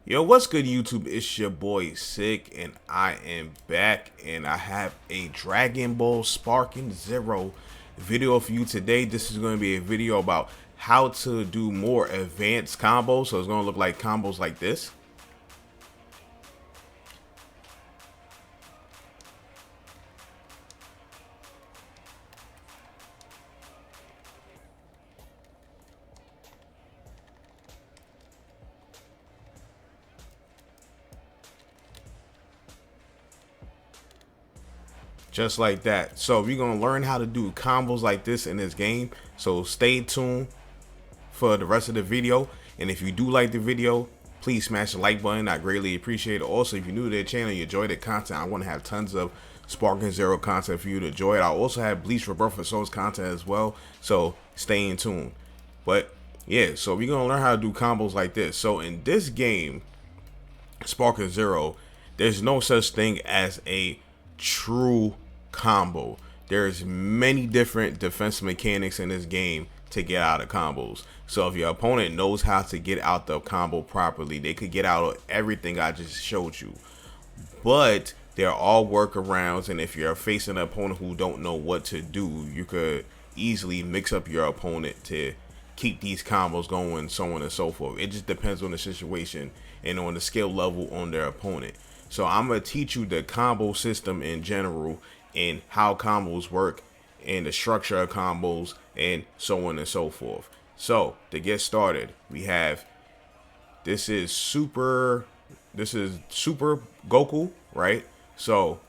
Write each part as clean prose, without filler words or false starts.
Yo, what's good, YouTube? It's your boy Sick, and I am back, and I have a Dragon Ball Sparking Zero video for you today. This is going to be a video about how to do more advanced combos. So it's going to look like combos like this. Just like that. So we're going to learn how to do combos like this in this game. So stay tuned for the rest of the video. And if you do like the video, please smash the like button. I greatly appreciate it. Also, if you're new to the channel, you enjoy the content, I want to have tons of Sparking Zero content for you to enjoy it. I also have Bleach Rebirth for Souls content as well. So stay in tune. But yeah, so we're going to learn how to do combos like this. So in this game, Sparking Zero, there's no such thing as a true combo. There's many different defense mechanics in this game to get out of combos. So if your opponent knows how to get out the combo properly, they could get out of everything I just showed you. But they're all workarounds, and if you're facing an opponent who don't know what to do, you could easily mix up your opponent to keep these combos going, so on and so forth. It just depends on the situation and on the skill level on their opponent. So I'm going to teach you the combo system in general and how combos work and the structure of combos and so on and so forth. So to get started, we have this is super Goku, right? So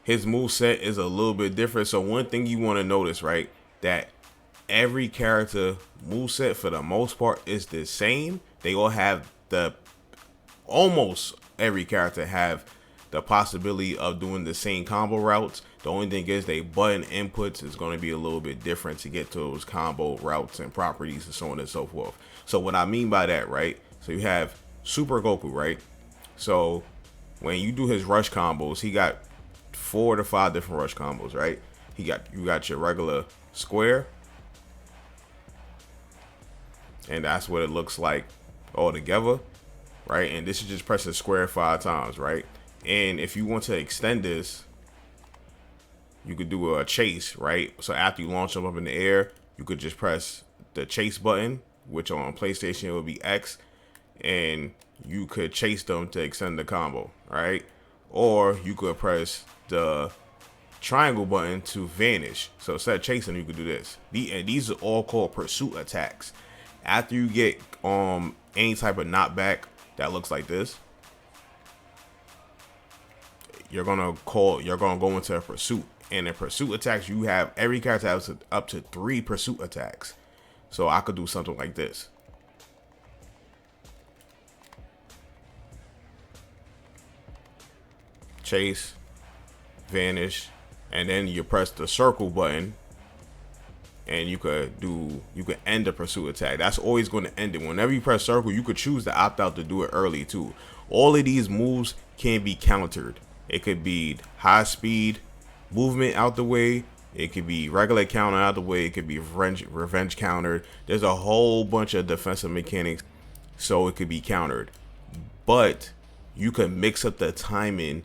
his move set is a little bit different. So one thing you want to notice, right, that every character moveset for the most part is the same. They all have almost every character have the possibility of doing the same combo routes. The only thing is they button inputs is going to be a little bit different to get to those combo routes and properties and so on and so forth. So what I mean by that, right? So you have Super Goku, right? So when you do his rush combos, he got 4 to 5 different rush combos, right? You got your regular square, and that's what it looks like all together, right? And this is just pressing square 5 times, right? And if you want to extend this, you could do a chase, right? So after you launch them up in the air, you could just press the chase button, which on PlayStation it would be X, and you could chase them to extend the combo, right? Or you could press the triangle button to vanish. So instead of chasing, you could do this. And these are all called pursuit attacks. After you get any type of knockback that looks like this, you're gonna go into a pursuit. And in pursuit attacks, you have every character has up to 3 pursuit attacks. So I could do something like this. Chase, vanish, and then you press the circle button, and you could end the pursuit attack. That's always going to end it. Whenever you press circle, you could choose to opt out to do it early too. All of these moves can be countered. It could be high speed movement out the way. It could be regular counter out the way. It could be revenge countered. There's a whole bunch of defensive mechanics, so it could be countered. But you could mix up the timing.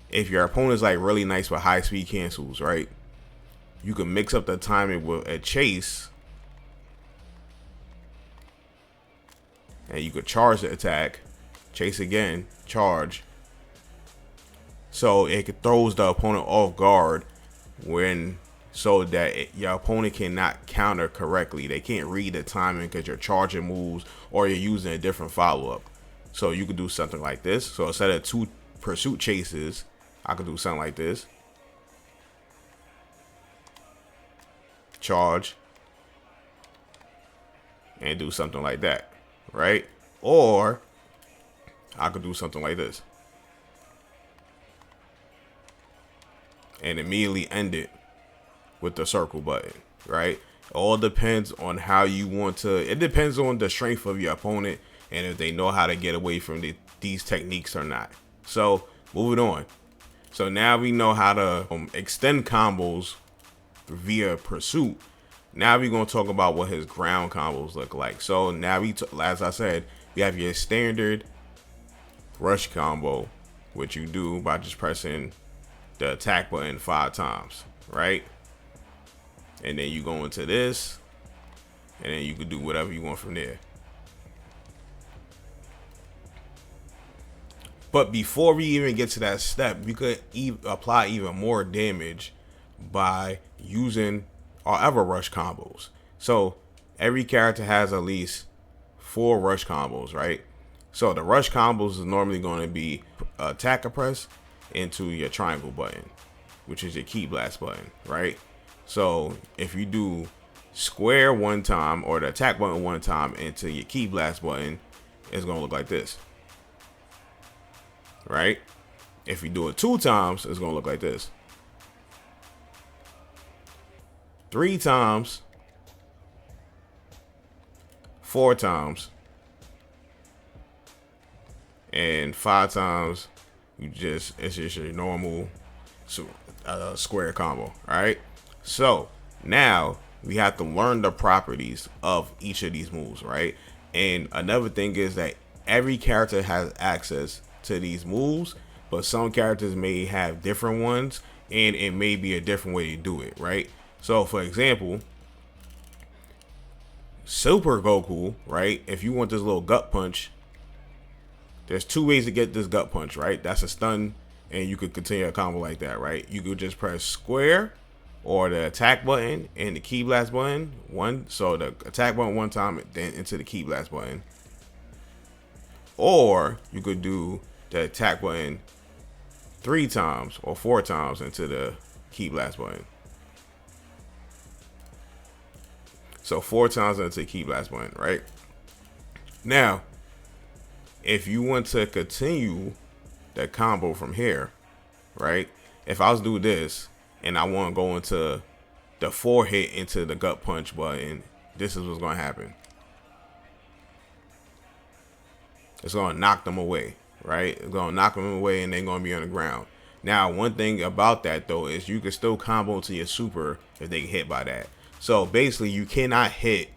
If your opponent's like really nice with high speed cancels, right? You can mix up the timing with a chase, and you could charge the attack, chase again, charge. So it throws the opponent off guard so that your opponent cannot counter correctly. They can't read the timing because you're charging moves or you're using a different follow-up. So you could do something like this. So instead of 2 pursuit chases, I could do something like this. Charge. And do something like that, right? Or I could do something like this. And immediately end it with the circle button, right? All depends on how you want to. It depends on the strength of your opponent and if they know how to get away from these techniques or not. So moving on. So now we know how to extend combos via pursuit. Now we're going to talk about what his ground combos look like. So now as I said, We have your standard rush combo, which you do by just pressing the attack button 5 times, right? And then you go into this, and then you can do whatever you want from there. But before we even get to that step, we could apply even more damage by using our other rush combos. So every character has at least 4 rush combos, right? So the rush combos is normally going to be attack or press into your triangle button, which is your key blast button, right? So if you do square 1 time or the attack button 1 time into your key blast button, it's going to look like this, right? If you do it 2 times, it's going to look like this. 3 times, 4 times, and 5 times, it's just your normal square combo. All right. So now we have to learn the properties of each of these moves, right? And another thing is that every character has access to these moves, but some characters may have different ones, and it may be a different way to do it, right? So for example, Super Goku, right? If you want this little gut punch, there's 2 ways to get this gut punch, right? That's a stun, and you could continue a combo like that, right? You could just press square or the attack button and the key blast button so the attack button 1 time, then into the key blast button. Or you could do the attack button 3 times or 4 times into the key blast button. So 4 times into the key blast button, right? Now, if you want to continue the combo from here, right? If I was to do this and I want to go into the 4 hit into the gut punch button, this is what's going to happen. It's going to knock them away, right? It's going to knock them away and they're going to be on the ground. Now, one thing about that, though, is you can still combo to your super if they get hit by that. So basically, you cannot hit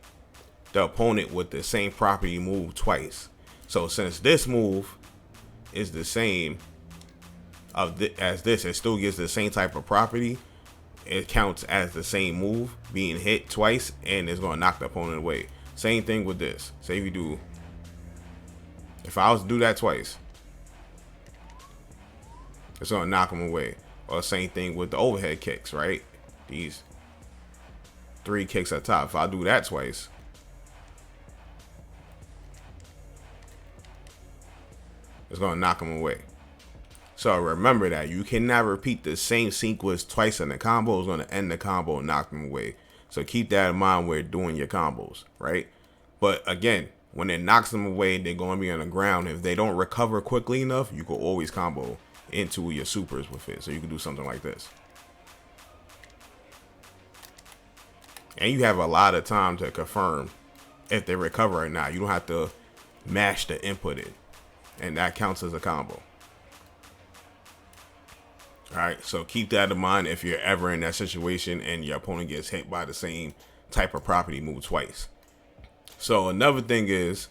the opponent with the same property move twice. So since this move is the same as this, it still gets the same type of property. It counts as the same move being hit twice, and it's going to knock the opponent away. Same thing with this. Say if I was to do that twice, it's going to knock them away. Or same thing with the overhead kicks, right? These 3 kicks at top. If I do that twice, it's going to knock them away. So remember that you cannot repeat the same sequence twice in the combo. It's going to end the combo and knock them away. So keep that in mind when you're doing your combos, right? But again, when it knocks them away, they're going to be on the ground. If they don't recover quickly enough, you can always combo into your supers with it. So you can do something like this. And you have a lot of time to confirm if they recover or not. You don't have to mash the input in. And that counts as a combo. Alright, so keep that in mind if you're ever in that situation and your opponent gets hit by the same type of property move twice. So another thing is,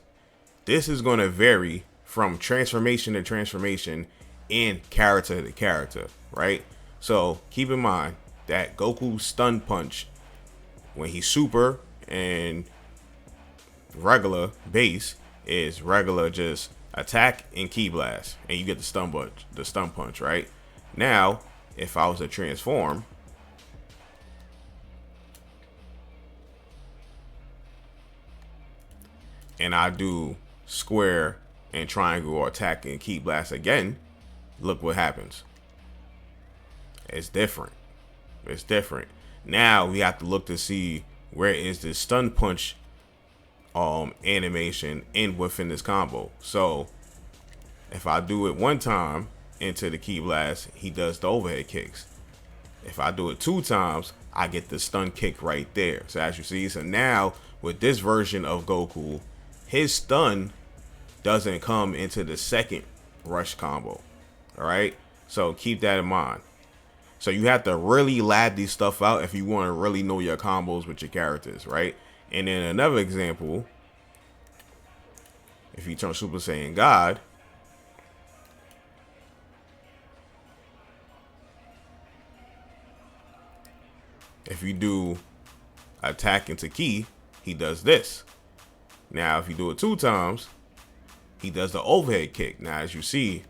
this is going to vary from transformation to transformation and character to character, right? So keep in mind that Goku's stun punch, when he's super and regular base, is regular just attack and key blast, and you get the stun punch, right? Now, if I was to transform, and I do square and triangle or attack and key blast again, look what happens. It's different. It's different. Now we have to look to see where is the stun punch animation within this combo. So if I do it 1 time into the key blast, he does the overhead kicks. If I do it 2 times, I get the stun kick right there. So as you see, so now with this version of Goku, his stun doesn't come into the second rush combo. All right, so keep that in mind. So you have to really lab these stuff out if you want to really know your combos with your characters, right? And then another example If you turn Super Saiyan God, if you do attack into ki, he does this. Now, if you do it 2 times, he does the overhead kick. Now, as you see,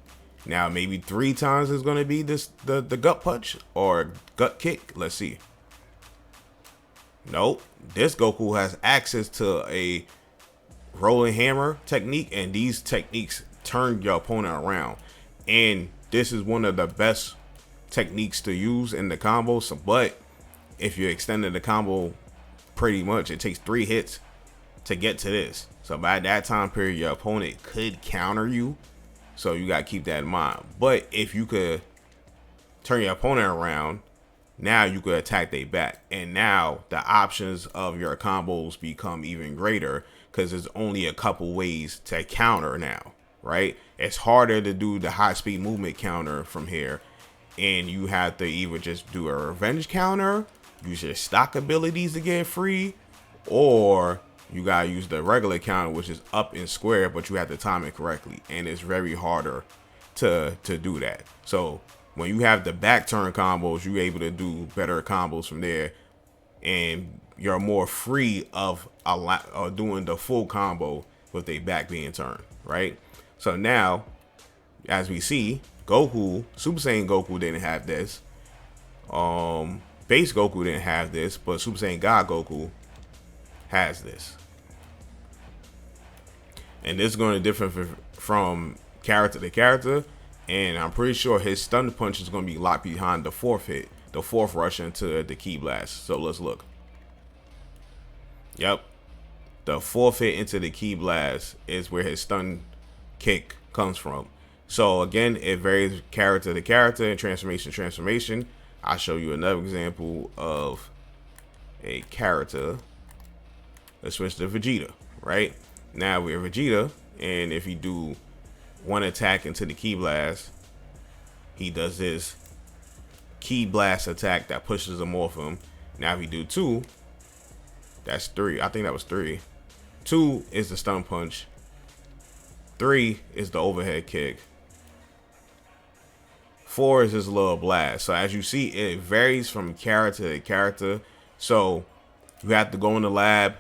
now maybe 3 times is going to be this the gut punch or gut kick. Let's see. Nope. This Goku has access to a rolling hammer technique, and these techniques turn your opponent around. And this is one of the best techniques to use in the combo. So, but if you're extending the combo, pretty much it takes 3 hits to get to this. So by that time period, your opponent could counter you. So you got to keep that in mind. But if you could turn your opponent around, now you could attack their back. And now the options of your combos become even greater, because there's only a couple ways to counter now, right? It's harder to do the high speed movement counter from here. And you have to either just do a revenge counter, use your stock abilities to get free, or you gotta use the regular counter, which is up and square, but you have to time it correctly, and it's very harder to do that. So when you have the back turn combos, you're able to do better combos from there, and you're more free of doing the full combo with a back being turned, right? So now, as we see, Goku, Super Saiyan Goku didn't have this. Base Goku didn't have this, but Super Saiyan God Goku has this. And this is going to differ from character to character. And I'm pretty sure his stun punch is going to be locked behind the 4th hit, the 4th rush into the ki blast. So let's look. Yep. The 4th hit into the ki blast is where his stun kick comes from. So again, it varies character to character and transformation to transformation. I'll show you another example of a character. Let's switch to Vegeta, right? Now we're Vegeta, and if you do 1 attack into the ki blast, he does this ki blast attack that pushes him off him. Now if you do 2, that's 3. I think that was 3. 2 is the stun punch. 3 is the overhead kick. 4 is his little blast. So as you see, it varies from character to character. So you have to go in the lab,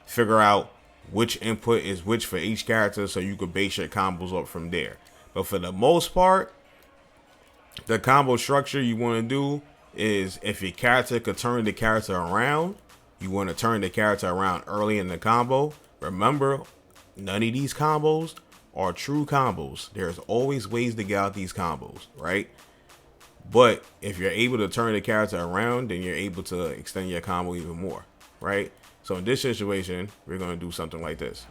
figure out which input is which for each character, so you could base your combos up from there. But for the most part, the combo structure you want to do is, if your character could turn the character around, you want to turn the character around early in the combo. Remember, none of these combos are true combos. There's always ways to get out these combos, right? But if you're able to turn the character around, then you're able to extend your combo even more, right? So in this situation, we're going to do something like this.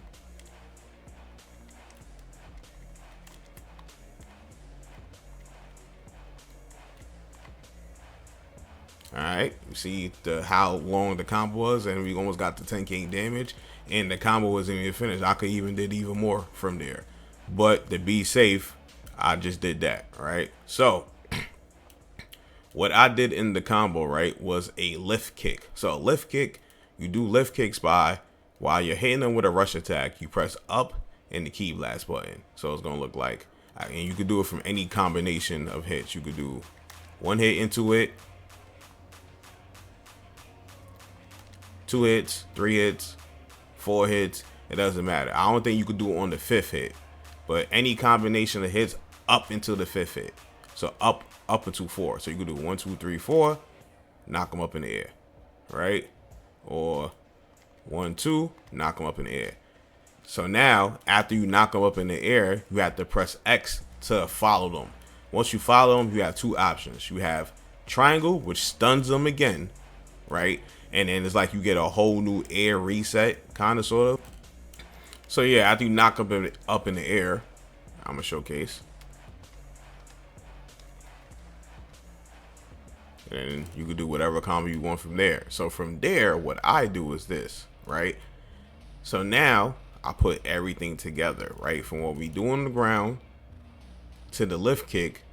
All right, you see how long the combo was, and we almost got the 10k damage, and the combo wasn't even finished. I could even did even more from there, but to be safe, I just did that, right? So what I did in the combo, right, was a lift kick. So a lift kick, you do lift kicks by, while you're hitting them with a rush attack, you press up and the ki blast button. So it's gonna look like, and you could do it from any combination of hits. You could do 1 hit into it, 2 hits, 3 hits, 4 hits. It doesn't matter. I don't think you could do it on the 5th hit, but any combination of hits up into the 5th hit. So up into 4. So you could do 1, 2, 3, 4, knock them up in the air, right? Or 1, 2, knock them up in the air. So now, after you knock them up in the air, you have to press X to follow them. Once you follow them, you have 2 options. You have triangle, which stuns them again, right? And then it's like you get a whole new air reset, kind of, sort of. So yeah, after you knock up in the air, I'm gonna showcase. And you can do whatever combo you want from there. So from there, what I do is this, right? So now I put everything together, right? From what we do on the ground to the lift kick,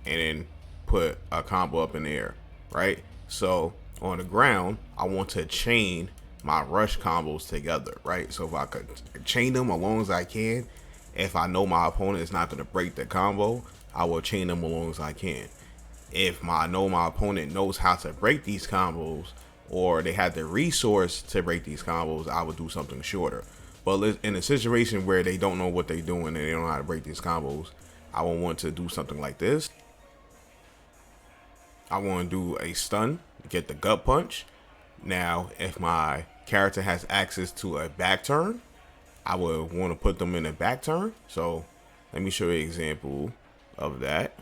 and then put a combo up in the air, right? So on the ground, I want to chain my rush combos together, right? So if I could chain them as long as I can, If I know my opponent is not going to break the combo, I will chain them as long as I can. If I know my opponent knows how to break these combos, or they have the resource to break these combos, I would do something shorter. But in a situation where they don't know what they're doing and they don't know how to break these combos, I would want to do something like this. I want to do a stun, get the gut punch. Now, if my character has access to a back turn, I would want to put them in a back turn. So let me show you an example of that.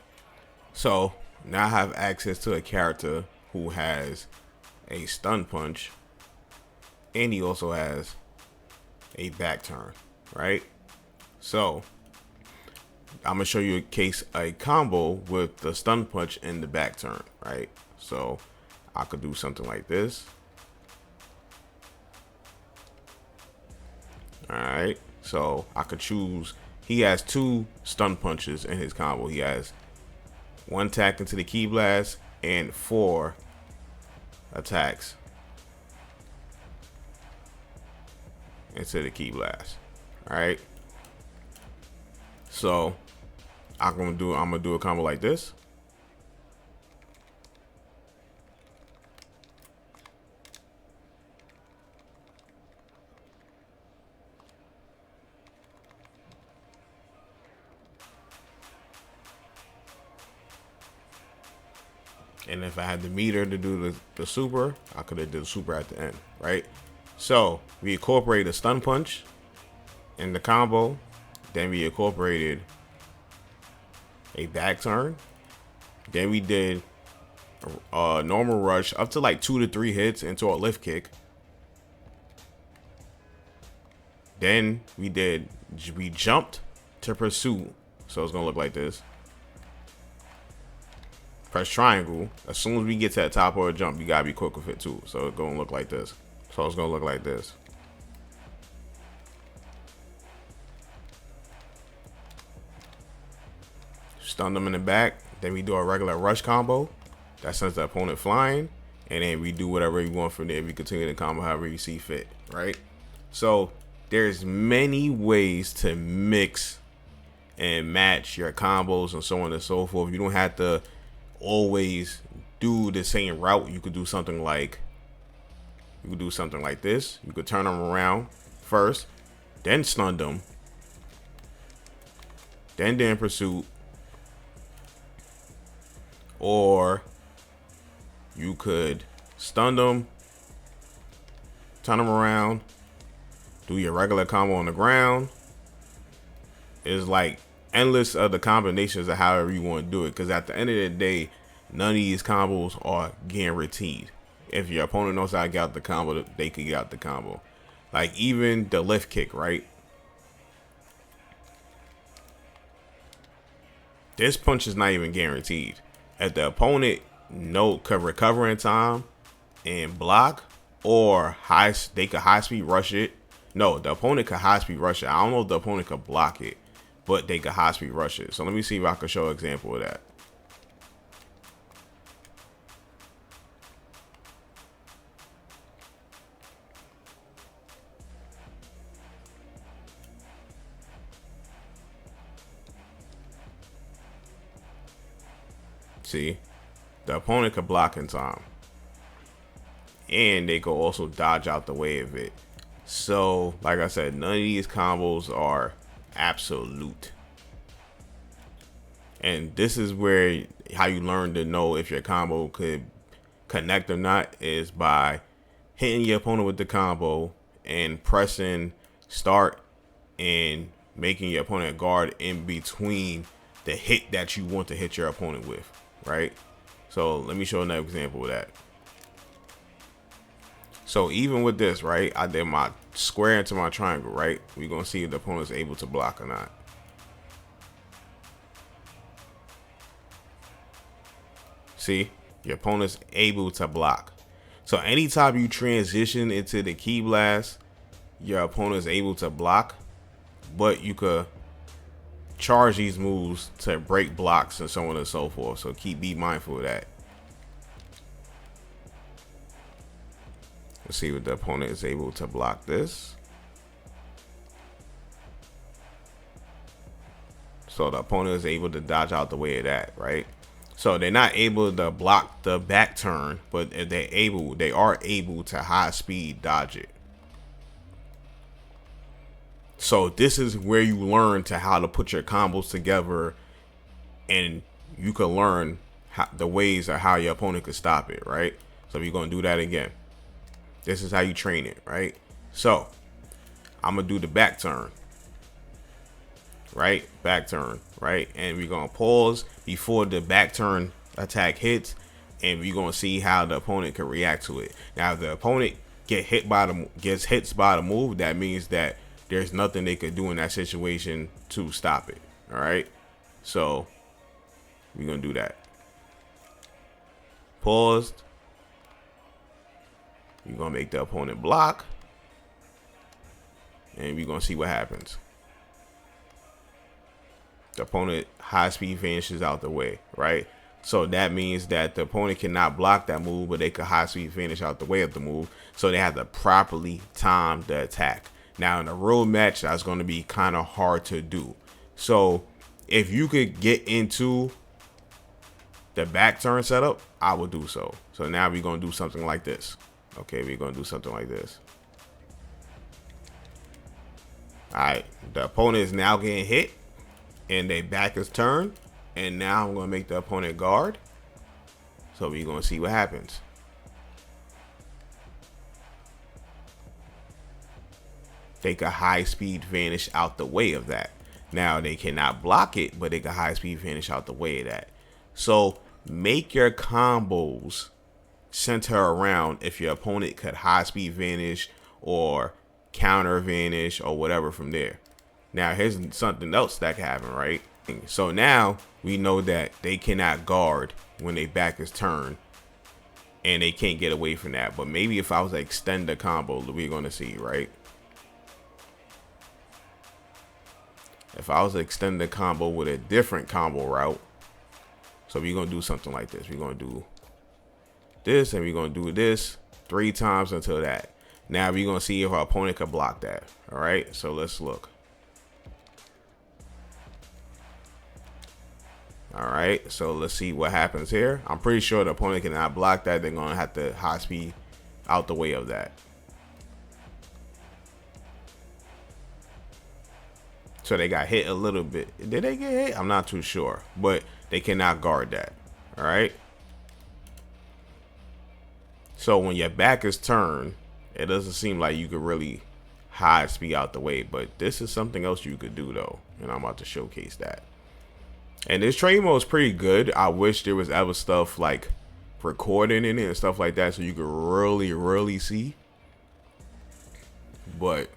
So now I have access to a character who has a stun punch, and he also has a back turn, right? So I'm gonna show you a combo with the stun punch and the back turn, right? So I could do something like this. All right, so I could choose. He has 2 stun punches in his combo. He has 1 attack into the Ki Blast and 4 attacks into the Ki Blast. All right, so I'm gonna do a combo like this. And if I had the meter to do the super, I could have did the super at the end, right? So we incorporated a stun punch in the combo. Then we incorporated a back turn. Then we did a normal rush up to like 2 to 3 hits into a lift kick. Then we jumped to pursuit. So it's gonna look like this. Press triangle. As soon as we get to that top or a jump, you gotta be quick with it too. So it's gonna look like this. So it's gonna look like this. Stun them in the back. Then we do a regular rush combo that sends the opponent flying, and then we do whatever you want from there. We continue the combo however you see fit, right? So there's many ways to mix and match your combos and so on and so forth. You don't have to always do the same route. You could do something like this. You could turn them around first, then stun them, then pursuit, or you could stun them, turn them around, do your regular combo on the ground. It's like endless of the combinations of however you want to do it, because at the end of the day, none of these combos are guaranteed. If your opponent knows how to get out the combo, they can get out the combo. Like even the lift kick, right? This punch is not even guaranteed. If the opponent could recover in time and block, or they could high speed rush it. No, the opponent could high speed rush it. I don't know if the opponent could block it, but they could high speed rush it. So let me see if I can show an example of that. See, the opponent could block in time, and they could also dodge out the way of it. So, like I said, none of these combos are absolute. And this is where how you learn to know if your combo could connect or not is by hitting your opponent with the combo and pressing start and making your opponent guard in between the hit that you want to hit your opponent with, right? So let me show another example of that. So even with this, right, I did my square into my triangle, right? We're going to see if the opponent's able to block or not. See, your opponent's able to block. So anytime you transition into the Ki Blast, your opponent's able to block, but you could charge these moves to break blocks and so on and so forth. So be mindful of that. Let's see if the opponent is able to block this. So the opponent is able to dodge out the way of that, right? So they're not able to block the back turn, but if they are able to high speed dodge it. So this is where you learn to how to put your combos together, and you can learn the ways of how your opponent could stop it, right? So we're gonna do that again. This is how you train it, right? So I'm gonna do the back turn, right? Back turn, right? And we're gonna pause before the back turn attack hits, and we're gonna see how the opponent can react to it. Now, if the opponent gets hit by the move, that means that there's nothing they could do in that situation to stop it. All right, so we're gonna do that. Paused. You're gonna make the opponent block, and we're gonna see what happens. The opponent high speed vanishes out the way, right? So that means that the opponent cannot block that move, but they could high speed vanish out the way of the move. So they have to properly time the attack. Now in a real match, that's going to be kind of hard to do. So if you could get into the back turn setup, I would do so. So now we're going to do something like this. Okay, we're going to do something like this. All right, the opponent is now getting hit, and their back is turned. And now I'm going to make the opponent guard. So we're going to see what happens. They could high speed vanish out the way of that. Now they cannot block it, but they can high speed vanish out the way of that. So make your combos center around if your opponent could high speed vanish or counter vanish or whatever from there. Now here's something else that can happen, right? So now we know that they cannot guard when their back is turned, and they can't get away from that. But maybe if I was to extend the combo, we're going to see, right? If I was to extend the combo with a different combo route, so we're going to do something like this. We're going to do this, and we're going to do this 3 times until that. Now we're going to see if our opponent can block that. All right, so let's look. All right, so let's see what happens here. I'm pretty sure the opponent cannot block that. They're going to have to high speed out the way of that. So they got hit a little bit. Did they get hit? I'm not too sure, but they cannot guard that. All right. So when your back is turned, it doesn't seem like you could really high speed out the way, but this is something else you could do though, and I'm about to showcase that. And this trade mode is pretty good. I wish there was other stuff like recording in it and stuff like that, so you could really see. But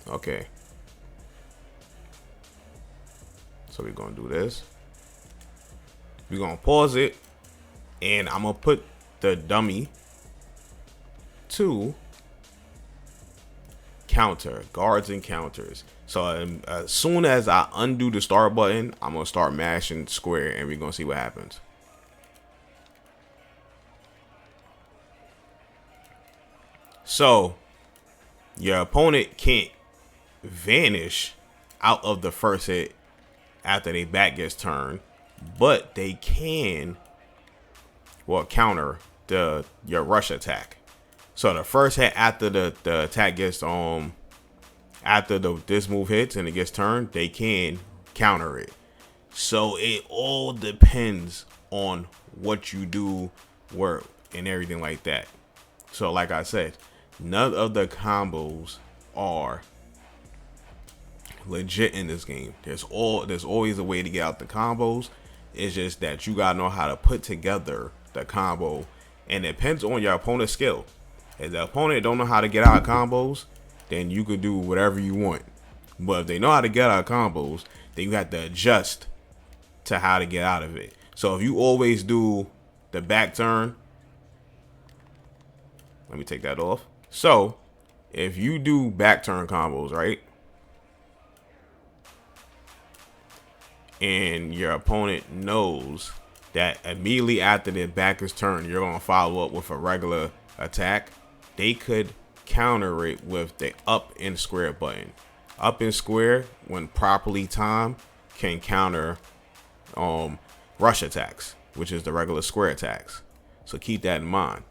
okay. So we're gonna do this. We're gonna pause it, and I'm gonna put the dummy to counter, guards and counters. So as soon as I undo the start button, I'm gonna start mashing square, and we're gonna see what happens. So your opponent can't vanish out of the first hit after their back gets turned, but they can, well, counter your rush attack. So the first hit after the attack gets after this move hits and it gets turned, they can counter it. So it all depends on what you do, work, and everything like that. So like I said, none of the combos are legit in this game. There's always a way to get out the combos. It's just that you gotta know how to put together the combo, and it depends on your opponent's skill. If the opponent don't know how to get out of combos, then you could do whatever you want. But if they know how to get out of combos, then you have to adjust to how to get out of it. So if you always do the back turn, let me take that off. So if you do back turn combos, right, and your opponent knows that immediately after their back is turned, you're going to follow up with a regular attack, they could counter it with the up and square button. Up and square, when properly timed, can counter rush attacks, which is the regular square attacks. So keep that in mind.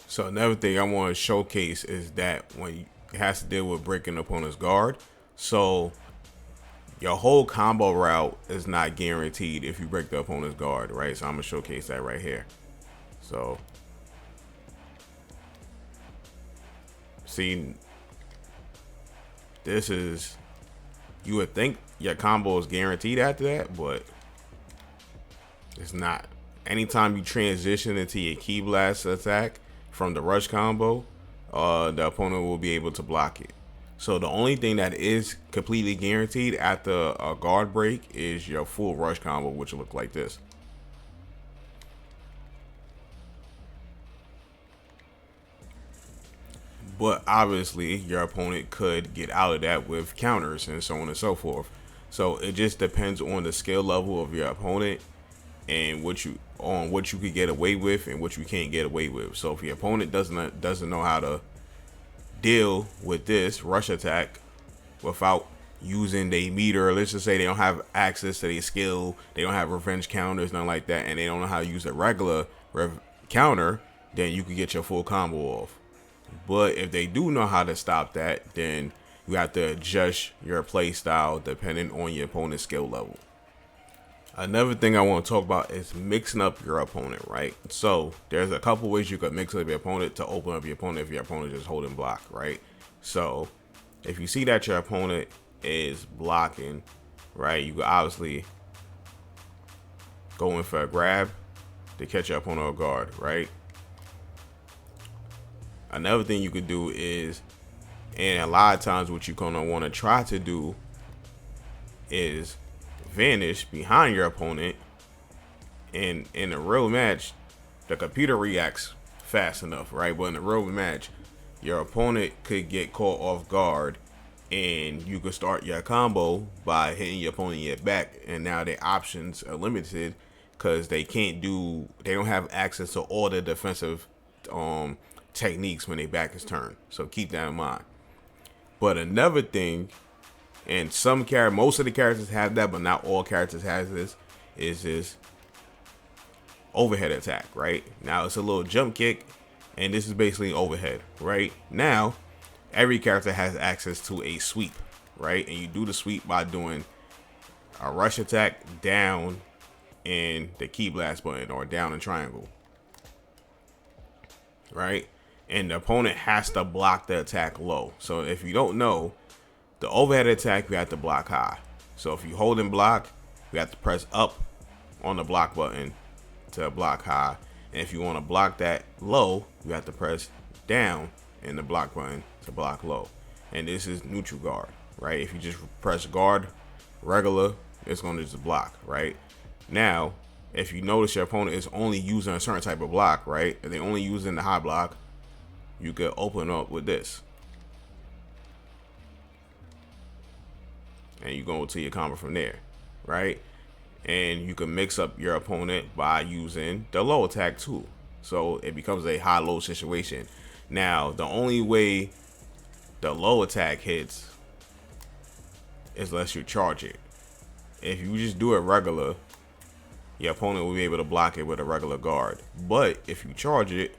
So another thing I want to showcase is that when it has to deal with breaking the opponent's guard. So your whole combo route is not guaranteed if you break the opponent's guard, right? So I'm gonna showcase that right here. So see, this is, you would think your combo is guaranteed after that, but it's not. Anytime you transition into your key blast attack from the rush combo, the opponent will be able to block it. So the only thing that is completely guaranteed after a guard break is your full rush combo, which will look like this. But obviously your opponent could get out of that with counters and so on and so forth. So it just depends on the skill level of your opponent and what you could get away with and what you can't get away with. So if your opponent doesn't know how to deal with this rush attack without using their meter, let's just say they don't have access to their skill, they don't have revenge counters, nothing like that, and they don't know how to use a regular counter, then you can get your full combo off. But if they do know how to stop that, then you have to adjust your play style depending on your opponent's skill level. Another thing I want to talk about is mixing up your opponent, right? So there's a couple ways you could mix up your opponent to open up your opponent if your opponent is holding block, right? So if you see that your opponent is blocking, right, you could obviously go in for a grab to catch your opponent off guard, right? Another thing you could do is, and a lot of times what you're gonna want to try to do is vanish behind your opponent, and in a real match the computer reacts fast enough, right? But in a real match your opponent could get caught off guard and you could start your combo by hitting your opponent in your back, and now their options are limited because they don't have access to all the defensive techniques when their back is turned. So keep that in mind. But another thing, and most of the characters have that, but not all characters has this, is this overhead attack, right? Now it's a little jump kick, and this is basically overhead, right? Now every character has access to a sweep, right? And you do the sweep by doing a rush attack down in the key blast button or down in triangle, right? And the opponent has to block the attack low. So if you don't know, the overhead attack, you have to block high. So if you hold and block, you have to press up on the block button to block high. And if you want to block that low, you have to press down in the block button to block low. And this is neutral guard, right? If you just press guard regular, it's going to just block, right? Now, if you notice your opponent is only using a certain type of block, right? If they're only using the high block, you could open up with this. And you go to your combo from there, right? And you can mix up your opponent by using the low attack too. So it becomes a high-low situation. Now, the only way the low attack hits is unless you charge it. If you just do it regular, your opponent will be able to block it with a regular guard. But if you charge it,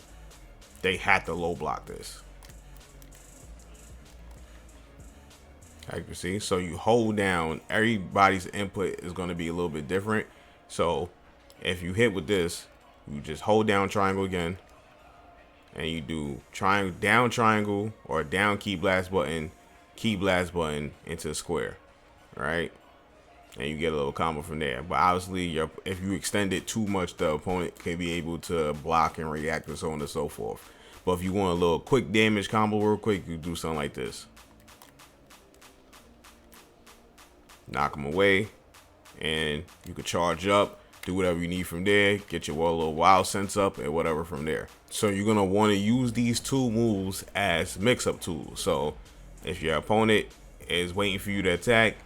they have to low block this. As you can see, so you hold down, everybody's input is going to be a little bit different. So if you hit with this, you just hold down triangle again, and you do down triangle or down key blast button into square, right? And you get a little combo from there. But obviously, if you extend it too much, the opponent can be able to block and react and so on and so forth. But if you want a little quick damage combo real quick, you do something like this. Knock them away, and you can charge up, do whatever you need from there, get your little wild sense up and whatever from there. So you're going to want to use these two moves as mix-up tools. So if your opponent is waiting for you to attack,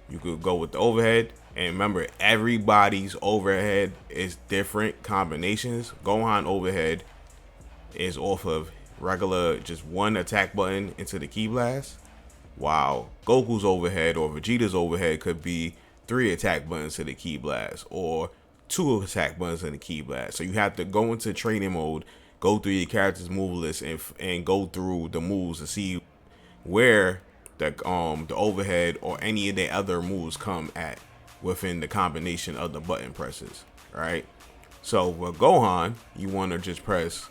you could go with the overhead. And remember, everybody's overhead is different combinations. Gohan overhead is off of regular, just one attack button into the key blast. while Goku's overhead or Vegeta's overhead could be 3 attack buttons to the key blast or 2 attack buttons in the key blast. So you have to go into training mode, go through your character's move list, and go through the moves to see where the overhead or any of the other moves come at within the combination of the button presses, right? So with Gohan, you want to just press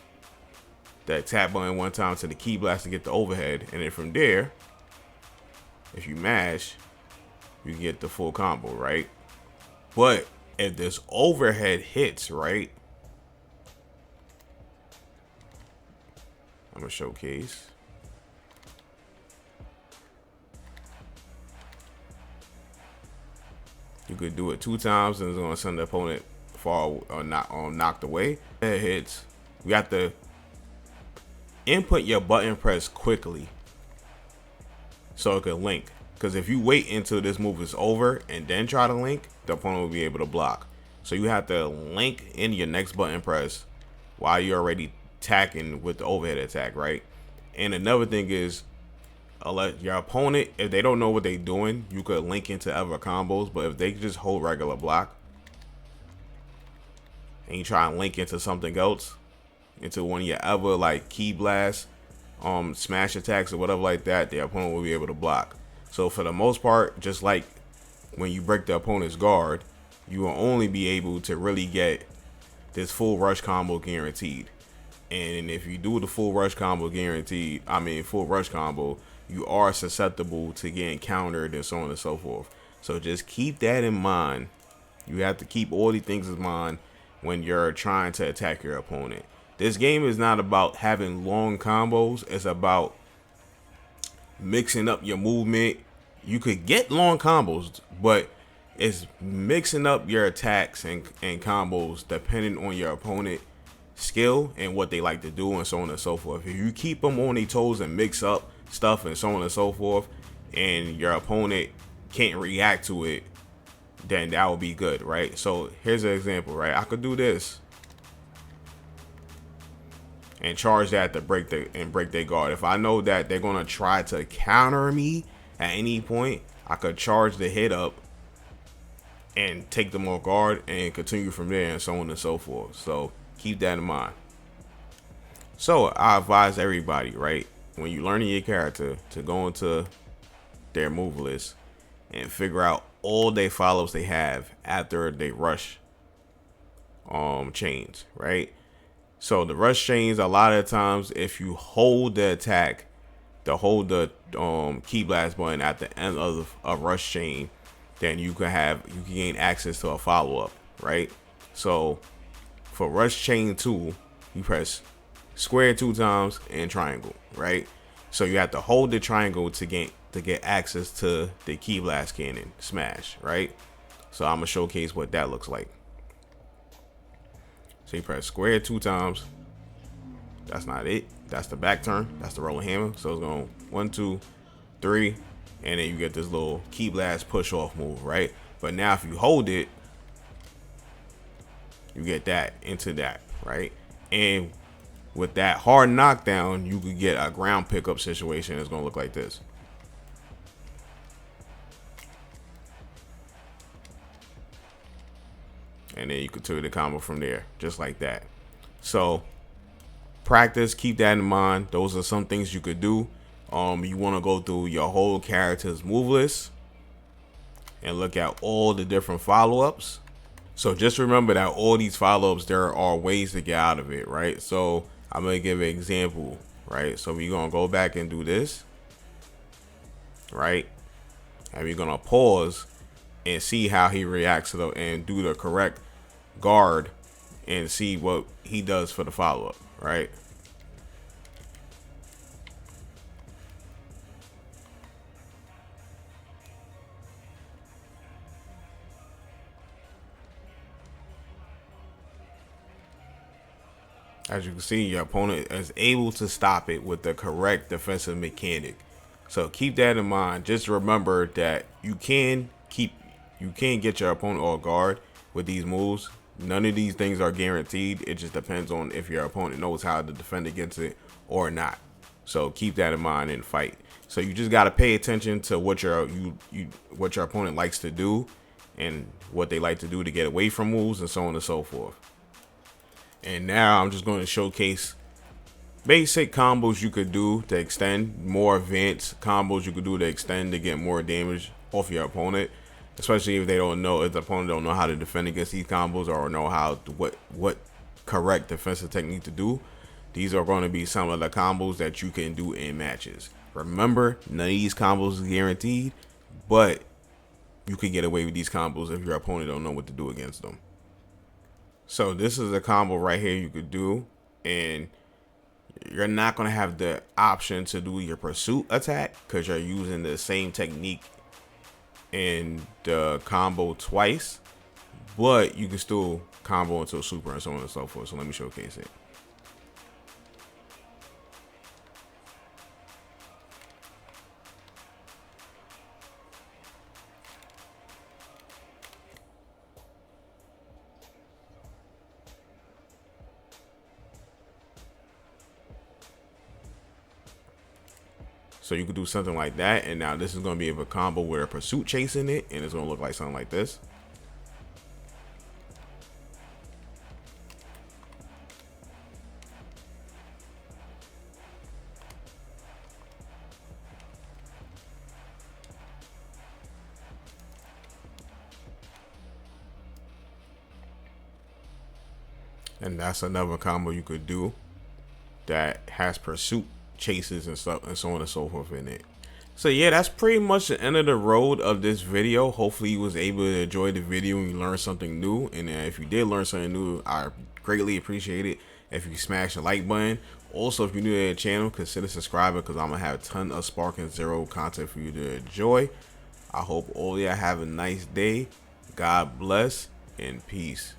that tap button one time to the key blast to get the overhead, and then from there, if you mash, you get the full combo, right? But if this overhead hits, right, I'm gonna showcase. You could do it 2 times and it's gonna send the opponent fall or knocked away. It hits. You have to input your button press quickly so it can link. Because if you wait until this move is over and then try to link, the opponent will be able to block. So you have to link in your next button press while you're already attacking with the overhead attack, right? And another thing is, your opponent, if they don't know what they're doing, you could link into other combos. But if they just hold regular block and you try and link into something else, into one of your other like key blast, smash attacks or whatever like that, the opponent will be able to block. So for the most part, just like when you break the opponent's guard, you will only be able to really get this full rush combo guaranteed. And if you do the full rush combo full rush combo, you are susceptible to getting countered and so on and so forth. So just keep that in mind. You have to keep all these things in mind when you're trying to attack your opponent. This game is not about having long combos. It's about mixing up your movement. You could get long combos, but it's mixing up your attacks and combos depending on your opponent skill and what they like to do and so on and so forth. If you keep them on their toes and mix up stuff and so on and so forth, and your opponent can't react to it, then that would be good, right? So here's an example, right? I could do this and charge that to break their guard. If I know that they're gonna try to counter me at any point, I could charge the hit up and take them off guard and continue from there and so on and so forth. So keep that in mind. So I advise everybody, right, when you're learning your character, to go into their move list and figure out all their follows they have after they rush chains, right? So the rush chains, a lot of times, if you hold the attack, hold the key blast button at the end of a rush chain, then you can gain access to a follow-up, right? So for rush chain 2, you press square 2 times and triangle, right? So you have to hold the triangle to get access to the key blast cannon smash, right? So I'm gonna showcase what that looks like. So you press square 2 times. That's not it. That's the back turn. That's the rolling hammer. So it's going 1, 2, 3, and then you get this little key blast push off move, right? But now if you hold it, you get that into that, right? And with that hard knockdown, you could get a ground pickup situation. It's gonna look like this. And then you could do the combo from there, just like that. So practice, keep that in mind. Those are some things you could do. You want to go through your whole character's move list and look at all the different follow-ups. So just remember that all these follow-ups, there are ways to get out of it, right? So I'm gonna give an example, right? So we're gonna go back and do this, right? And we're gonna pause and see how he reacts to and do the correct guard and see what he does for the follow-up, right? As you can see, your opponent is able to stop it with the correct defensive mechanic. So keep that in mind. Just remember that you can get your opponent off guard with these moves. None of these things are guaranteed. It just depends on if your opponent knows how to defend against it or not. So keep that in mind in fight. So you just gotta pay attention to what what your opponent likes to do and what they like to do to get away from moves and so on and so forth. And now I'm just going to showcase basic combos you could do to extend, more advanced combos you could do to extend to get more damage off your opponent, especially if they don't know, if the opponent don't know how to defend against these combos or know how to, what correct defensive technique to do. These are going to be some of the combos that you can do in matches. Remember, none of these combos is guaranteed, but you can get away with these combos if your opponent don't know what to do against them. So this is a combo right here you could do, and you're not going to have the option to do your pursuit attack because you're using the same technique in the combo twice, but you can still combo into a super and so on and so forth. So let me showcase it. So you could do something like that, and now this is going to be a combo with a pursuit chase in it, and it's going to look like something like this. And that's another combo you could do that has pursuit chases and stuff and so on and so forth in it. So yeah, that's pretty much the end of the road of this video. Hopefully you was able to enjoy the video and you learned something new. And if you did learn something new, I greatly appreciate it if you smash the like button. Also, if you're new to the channel, consider subscribing because I'm gonna have a ton of Spark and Zero content for you to enjoy. I hope all y'all have a nice day. God bless and peace.